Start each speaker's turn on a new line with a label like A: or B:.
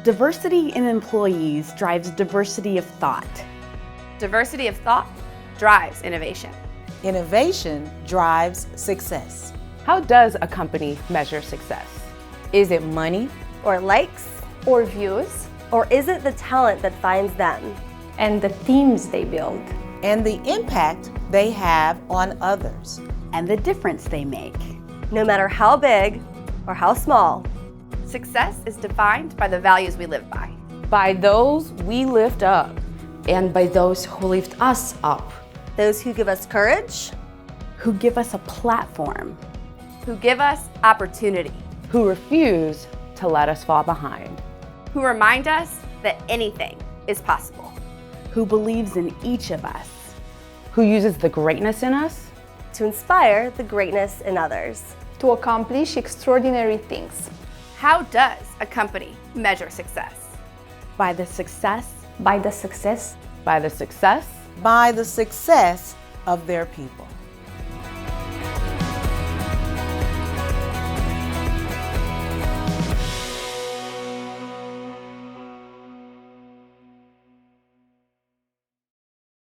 A: Diversity in employees drives diversity of thought.
B: Diversity of thought drives innovation.
C: Innovation drives success.
D: How does a company measure success?
C: Is it money?
E: Or likes?
F: Or views?
E: Or is it the talent that finds them?
F: And the teams they build?
C: And the impact they have on others.
A: And the difference they make.
E: No matter how big or how small.
B: Success is defined by the values we live by.
D: By those we lift up.
G: And by those who lift us up.
E: Those who give us courage.
A: Who give us a platform.
B: Who give us opportunity.
D: Who refuse to let us fall behind.
B: Who remind us that anything is possible.
A: Who believes in each of us.
D: Who uses the greatness in us
E: to inspire the greatness in others.
F: To accomplish extraordinary things.
B: How does a company measure success?
A: By the success.
F: By the success.
D: By the success.
C: By the success of their people.